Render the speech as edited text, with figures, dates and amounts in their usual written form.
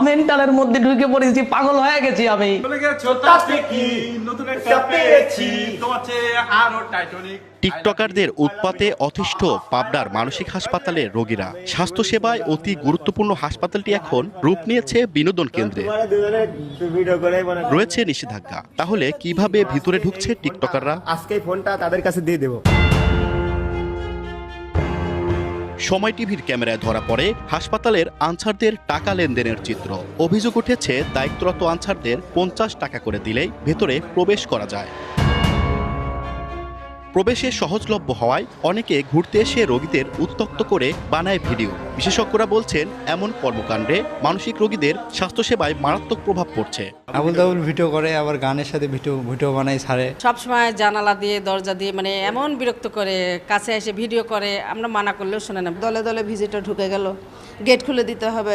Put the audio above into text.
মেন্টালের মধ্যে ঢুকে পড়েছি, পাগল হয়ে গেছি আমি। টিকটকারদের উৎপাতে অতিষ্ঠ পাবনার মানসিক হাসপাতালের রোগীরা। স্বাস্থ্যসেবায় অতি গুরুত্বপূর্ণ হাসপাতালটি এখন রূপ নিয়েছে বিনোদন কেন্দ্রে। রয়েছে নিষেধাজ্ঞা, তাহলে কিভাবে ভিতরে ঢুকছে টিকটকাররা? আজকে ফোনটা তাদের কাছে দিয়ে দেবো। সময় টিভির ক্যামেরায় ধরা পড়ে হাসপাতালের আনসারদের টাকা লেনদেনের চিত্র। অভিযোগ উঠেছে দায়িত্বরত আনসারদের 50 টাকা করে দিলেই ভেতরে প্রবেশ করা যায়। প্রবেশে সহজলভ্য হওয়ায় অনেকে ঘুরতে এসে রোগীদের উত্ত্যক্ত করে বানায় ভিডিও। বিশেষজ্ঞরা বলছেন, এমন কর্মকাণ্ডে মানসিক রোগীদের স্বাস্থ্যসেবায় মারাত্মক প্রভাব পড়ছে। আবুল তাবুল ভিডিও করে, আবার গানের সাথে ভিডিও বানাই ছাড়ে। সবসময় জানালা দিয়ে দরজা দিয়ে মানে এমন বিরক্ত করে, কাছে এসে ভিডিও করে, আমরা মানা করলেও শোনে না। দলে দলে ভিজিটর ঢুকে গেল, গেট খুলে দিতে হবে।